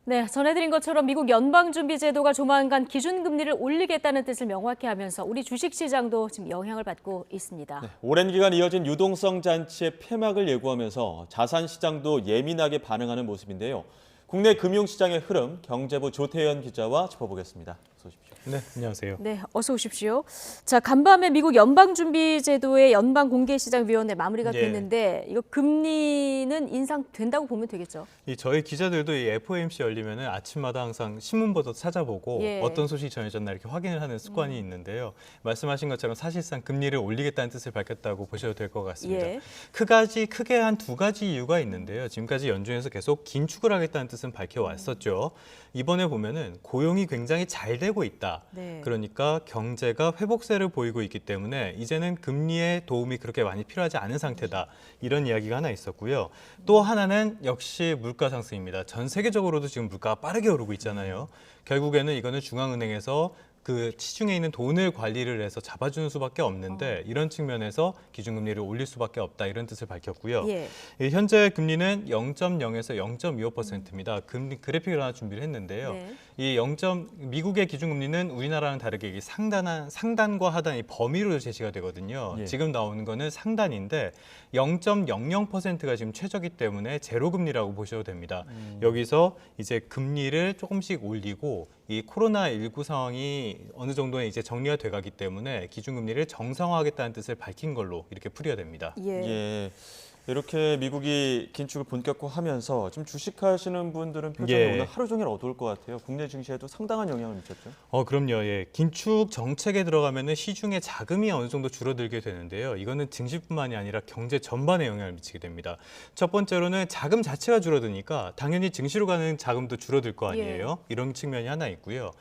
네, 전해드린 것처럼 미국 연방준비제도가 조만간 기준금리를 올리겠다는 뜻을 명확히 하면서 우리 주식시장도 지금 영향을 받고 있습니다. 네, 오랜 기간 이어진 유동성 잔치의 폐막을 예고하면서 자산 시장도 예민하게 반응하는 모습인데요. 국내 금융시장의 흐름, 경제부 조태현 기자와 짚어보겠습니다. 어서 오십시오. 네, 안녕하세요. 네, 어서 오십시오. 자, 간밤에 미국 연방준비제도의 연방공개시장위원회 마무리가 예. 됐는데 이거 금리는 인상된다고 보면 되겠죠? 저희 기자들도 이 FOMC 열리면은 아침마다 항상 신문부터 찾아보고 예. 어떤 소식이 전해졌나 이렇게 확인을 하는 습관이 있는데요. 말씀하신 것처럼 사실상 금리를 올리겠다는 뜻을 밝혔다고 보셔도 될 것 같습니다. 예. 크게 한 두 가지 이유가 있는데요. 지금까지 연준에서 계속 긴축을 하겠다는 뜻은 밝혀왔었죠. 이번에 보면은 고용이 굉장히 잘 되고 있다. 네. 그러니까 경제가 회복세를 보이고 있기 때문에 이제는 금리의 도움이 그렇게 많이 필요하지 않은 상태다. 이런 이야기가 하나 있었고요. 또 하나는 역시 물가 상승입니다. 전 세계적으로도 지금 물가가 빠르게 오르고 있잖아요. 결국에는 이거는 중앙은행에서 그 시중에 있는 돈을 관리를 해서 잡아주는 수밖에 없는데 이런 측면에서 기준금리를 올릴 수밖에 없다 이런 뜻을 밝혔고요. 예. 현재 금리는 0.0에서 0.25%입니다. 금리 그래픽을 하나 준비를 했는데요. 네. 미국의 기준금리는 우리나라랑 다르게 이 상단과 하단 이 범위로 제시가 되거든요. 예. 지금 나오는 거는 상단인데 0.00%가 지금 최저기 때문에 제로금리라고 보셔도 됩니다. 여기서 이제 금리를 조금씩 올리고 이 코로나19 상황이 어느 정도는 이제 정리가 돼가기 때문에 기준금리를 정상화하겠다는 뜻을 밝힌 걸로 이렇게 풀이가 됩니다. 예. 예, 이렇게 미국이 긴축을 본격화하면서 지금 주식하시는 분들은 표정이 예. 오늘 하루 종일 어두울 것 같아요. 국내 증시에도 상당한 영향을 미쳤죠. 그럼요. 예. 긴축 정책에 들어가면은 시중에 자금이 어느 정도 줄어들게 되는데요. 이거는 증시뿐만이 아니라 경제 전반에 영향을 미치게 됩니다. 첫 번째로는 자금 자체가 줄어드니까 당연히 증시로 가는 자금도 줄어들 거 아니에요. 이런 측면이 하나 있고요.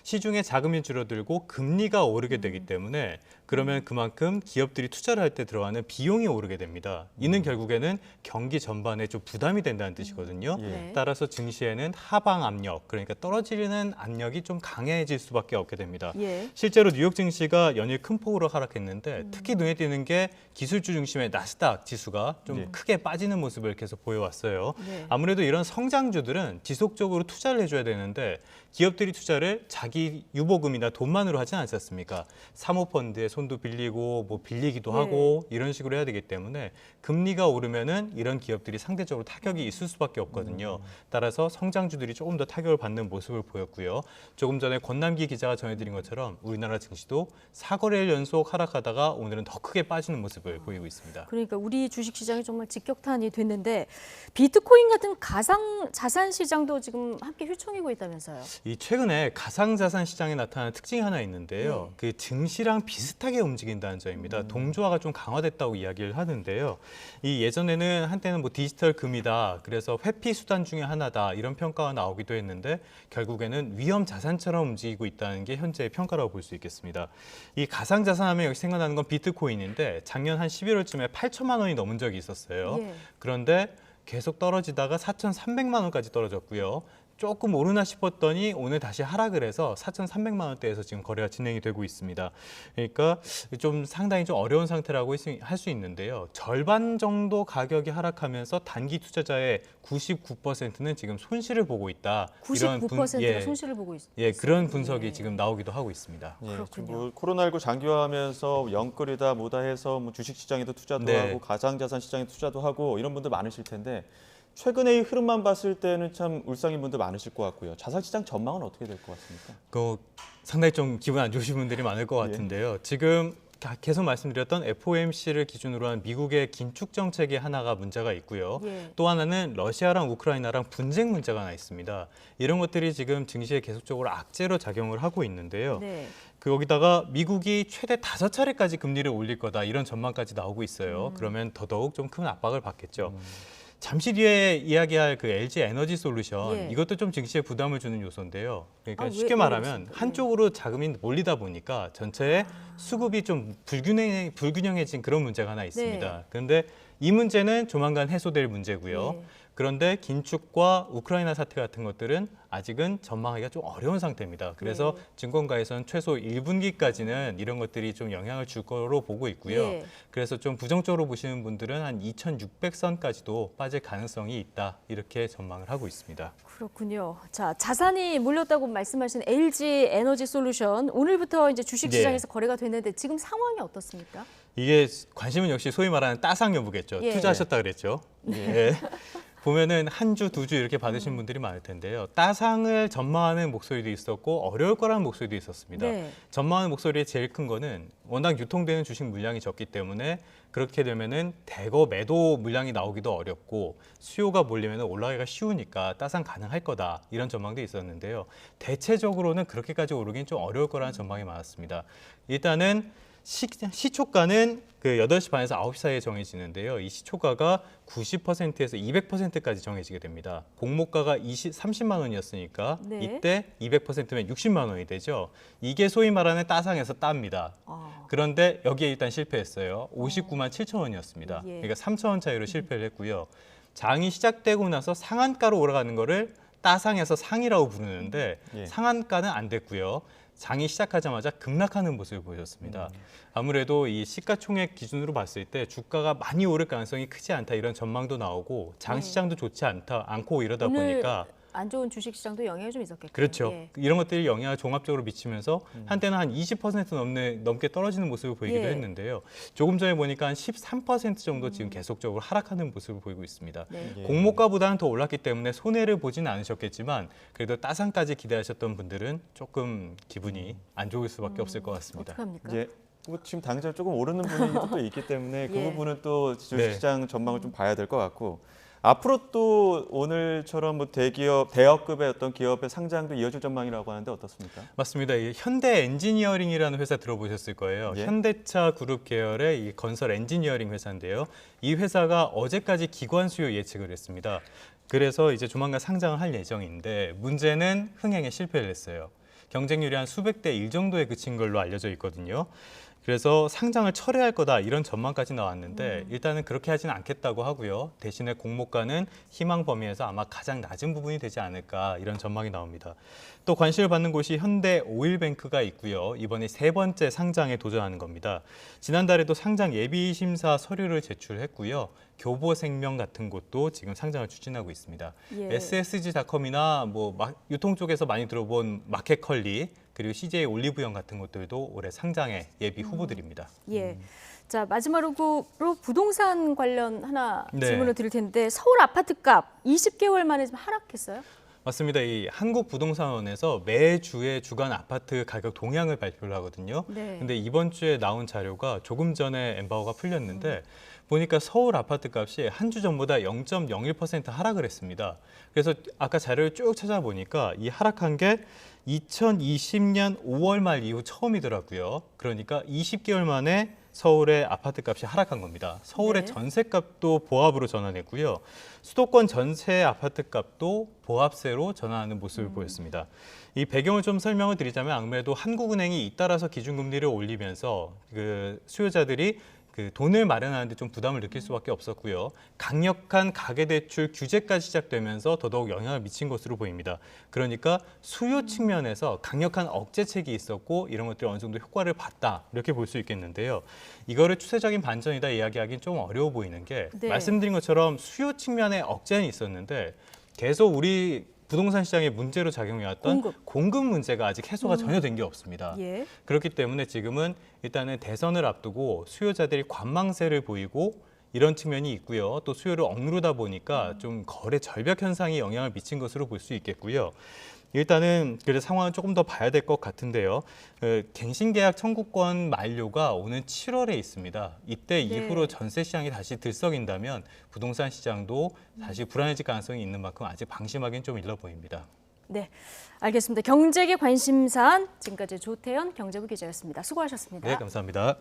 시중에 자금이 줄어들고 금리가 오르게 되기 때문에 그러면 그만큼 기업들이 투자를 할 때 들어가는 비용이 오르게 됩니다. 이는 결국에는 경기 전반에 좀 부담이 된다는 뜻이거든요. 네. 따라서 증시에는 하방 압력, 그러니까 떨어지는 압력이 좀 강해질 수밖에 없게 됩니다. 예. 실제로 뉴욕 증시가 연일 큰 폭으로 하락했는데 특히 눈에 띄는 게 기술주 중심의 나스닥 지수가 좀 예. 크게 빠지는 모습을 계속 보여왔어요. 네. 아무래도 이런 성장주들은 지속적으로 투자를 해줘야 되는데 기업들이 투자를 자기 유보금이나 돈만으로 하지 않지 않습니까? 사모펀드에 손도 빌리고 뭐 빌리기도 네. 하고 이런 식으로 해야 되기 때문에 금리가 오르면은 이런 기업들이 상대적으로 타격이 있을 수밖에 없거든요. 따라서 성장주들이 조금 더 타격을 받는 모습을 보였고요. 조금 전에 권남기 기자가 전해드린 것처럼 우리나라 증시도 4거래일 연속 하락하다가 오늘은 더 크게 빠지는 모습을 보이고 있습니다. 그러니까 우리 주식시장이 정말 직격탄이 됐는데 비트코인 같은 가상 자산 시장도 지금 함께 휘청이고 있다면서요. 이 최근에 가상자산 시장에 나타나는 특징이 하나 있는데요. 그 증시랑 비슷하게 움직인다는 점입니다. 동조화가 좀 강화됐다고 이야기를 하는데요. 이 예전에는 한때는 뭐 디지털 금이다, 그래서 회피 수단 중에 하나다 이런 평가가 나오기도 했는데 결국에는 위험 자산처럼 움직이고 있다는 게 현재의 평가라고 볼 수 있겠습니다. 이 가상자산 하면 여기 생각나는 건 비트코인인데 작년 한 11월쯤에 8천만 원이 넘은 적이 있었어요. 예. 그런데 계속 떨어지다가 4,300만 원까지 떨어졌고요. 조금 오르나 싶었더니 오늘 다시 하락을 해서 4,300만 원대에서 지금 거래가 진행이 되고 있습니다. 그러니까 좀 상당히 좀 어려운 상태라고 할 수 있는데요. 절반 정도 가격이 하락하면서 단기 투자자의 99%는 지금 손실을 보고 있다. 99%가 손실을 보고 있어요. 그런 분석이 지금 나오기도 하고 있습니다. 예, 그렇군요. 지금 뭐 코로나19 장기화하면서 영끌이다 뭐다 해서 뭐 주식 시장에도 투자도 네. 하고 가상자산 시장에 투자도 하고 이런 분들 많으실 텐데 최근의 이 흐름만 봤을 때는 참 울상인 분들 많으실 것 같고요. 자산시장 전망은 어떻게 될 것 같습니까? 상당히 좀 기분 안 좋으신 분들이 많을 것 같은데요. 지금 계속 말씀드렸던 FOMC를 기준으로 한 미국의 긴축 정책의 하나가 문제가 있고요. 예. 또 하나는 러시아랑 우크라이나랑 분쟁 문제가 하나 있습니다. 이런 것들이 지금 증시에 계속적으로 악재로 작용을 하고 있는데요. 네. 거기다가 미국이 최대 5차례까지 금리를 올릴 거다 이런 전망까지 나오고 있어요. 그러면 더더욱 좀 큰 압박을 받겠죠. 잠시 뒤에 이야기할 그 LG 에너지 솔루션 예. 이것도 좀 증시에 부담을 주는 요소인데요. 그러니까 아, 쉽게 왜 말하면 그렇습니까? 한쪽으로 자금이 몰리다 보니까 전체의 수급이 좀 불균형해진 그런 문제가 하나 있습니다. 네. 그런데 이 문제는 조만간 해소될 문제고요. 예. 그런데 긴축과 우크라이나 사태 같은 것들은 아직은 전망하기가 좀 어려운 상태입니다. 그래서 증권가에서는 최소 1분기까지는 이런 것들이 좀 영향을 줄 거로 보고 있고요. 예. 그래서 좀 부정적으로 보시는 분들은 한 2,600선까지도 빠질 가능성이 있다. 이렇게 전망을 하고 있습니다. 그렇군요. 자, 자산이 몰렸다고 말씀하신 LG 에너지 솔루션 오늘부터 이제 주식시장에서 거래가 됐는데 지금 상황이 어떻습니까? 이게 관심은 역시 소위 말하는 따상 여부겠죠. 예. 투자하셨다 그랬죠. 예. 보면은 한 주, 두 주 이렇게 받으신 분들이 많을 텐데요. 따상을 전망하는 목소리도 있었고 어려울 거라는 목소리도 있었습니다. 네. 전망하는 목소리의 제일 큰 거는 워낙 유통되는 주식 물량이 적기 때문에 그렇게 되면은 대거 매도 물량이 나오기도 어렵고 수요가 몰리면 올라가기가 쉬우니까 따상 가능할 거다 이런 전망도 있었는데요. 대체적으로는 그렇게까지 오르긴 좀 어려울 거라는 전망이 많았습니다. 일단은 시초가는 그 8시 반에서 9시 사이에 정해지는데요. 이 시초가가 90%에서 200%까지 정해지게 됩니다. 공모가가 30만 원이었으니까 네. 이때 200%면 60만 원이 되죠. 이게 소위 말하는 따상에서 따입니다. 그런데 여기에 일단 실패했어요. 59만 7천 원이었습니다. 예. 그러니까 3천 원 차이로 실패를 했고요. 장이 시작되고 나서 상한가로 올라가는 거를 따상에서 상이라고 부르는데 예. 상한가는 안 됐고요. 장이 시작하자마자 급락하는 모습을 보였습니다. 아무래도 이 시가총액 기준으로 봤을 때 주가가 많이 오를 가능성이 크지 않다 이런 전망도 나오고 장 시장도 좋지 않고 이러다 오늘 보니까 안 좋은 주식시장도 영향이 좀 있었겠죠. 그렇죠. 예. 이런 것들이 영향을 종합적으로 미치면서 한때는 한 20% 넘게 떨어지는 모습을 보이기도 예. 했는데요. 조금 전에 보니까 한 13% 정도 지금 계속적으로 하락하는 모습을 보이고 있습니다. 네. 예. 공모가보다는 더 올랐기 때문에 손해를 보지는 않으셨겠지만 그래도 따상까지 기대하셨던 분들은 조금 기분이 안 좋을 수밖에 없을 것 같습니다. 어떡합니까? 이제 뭐 지금 당장 조금 오르는 분위기도 또 있기 때문에 그 예. 부분은 또 네. 주식시장 전망을 좀 봐야 될 것 같고 앞으로 또 오늘처럼 뭐 대여급의 어떤 기업의 상장도 이어질 전망이라고 하는데 어떻습니까? 맞습니다. 이 현대 엔지니어링이라는 회사 들어보셨을 거예요. 예. 현대차 그룹 계열의 이 건설 엔지니어링 회사인데요. 이 회사가 어제까지 기관 수요 예측을 했습니다. 그래서 이제 조만간 상장을 할 예정인데 문제는 흥행에 실패를 했어요. 경쟁률이 한 수백 대 1 정도에 그친 걸로 알려져 있거든요. 그래서 상장을 철회할 거다 이런 전망까지 나왔는데 일단은 그렇게 하지는 않겠다고 하고요. 대신에 공모가는 희망 범위에서 아마 가장 낮은 부분이 되지 않을까 이런 전망이 나옵니다. 또 관심을 받는 곳이 현대 오일뱅크가 있고요. 이번에 3번째 상장에 도전하는 겁니다. 지난달에도 상장 예비 심사 서류를 제출했고요. 교보생명 같은 곳도 지금 상장을 추진하고 있습니다. 예. SSG닷컴이나 뭐 유통 쪽에서 많이 들어본 마켓컬리 그리고 CJ 올리브영 같은 것들도 올해 상장의 예비 후보들입니다. 예. 자, 마지막으로 부동산 관련 하나 네. 질문을 드릴 텐데 서울 아파트값 20개월 만에 좀 하락했어요? 맞습니다. 이 한국부동산원에서 매주에 주간 아파트 가격 동향을 발표를 하거든요. 네. 근데 이번 주에 나온 자료가 조금 전에 엠바오가 풀렸는데 보니까 서울 아파트 값이 한 주 전보다 0.01% 하락을 했습니다. 그래서 아까 자료를 쭉 찾아보니까 이 하락한 게 2020년 5월 말 이후 처음이더라고요. 그러니까 20개월 만에 서울의 아파트 값이 하락한 겁니다. 서울의 네. 전세값도 보합으로 전환했고요. 수도권 전체 아파트 값도 보합세로 전환하는 모습을 보였습니다. 이 배경을 좀 설명을 드리자면 아무래도 한국은행이 잇따라서 기준금리를 올리면서 그 수요자들이 그 돈을 마련하는데 좀 부담을 느낄 수밖에 없었고요. 강력한 가계대출 규제까지 시작되면서 더더욱 영향을 미친 것으로 보입니다. 그러니까 수요 측면에서 강력한 억제책이 있었고 이런 것들이 어느 정도 효과를 봤다 이렇게 볼 수 있겠는데요. 이거를 추세적인 반전이다 이야기하기는 좀 어려워 보이는 게 네. 말씀드린 것처럼 수요 측면에 억제는 있었는데 계속 우리 부동산 시장의 문제로 작용해왔던 공급 문제가 아직 해소가 전혀 된 게 없습니다. 예. 그렇기 때문에 지금은 일단은 대선을 앞두고 수요자들이 관망세를 보이고 이런 측면이 있고요. 또 수요를 억누르다 보니까 좀 거래 절벽 현상이 영향을 미친 것으로 볼 수 있겠고요. 일단은 그래서 상황은 조금 더 봐야 될 것 같은데요. 갱신계약 청구권 만료가 오는 7월에 있습니다. 이때 네. 이후로 전세 시장이 다시 들썩인다면 부동산 시장도 다시 불안해질 가능성이 있는 만큼 아직 방심하기는 좀 일러 보입니다. 네, 알겠습니다. 경제계 관심사안 지금까지 조태현 경제부 기자였습니다. 수고하셨습니다. 네, 감사합니다.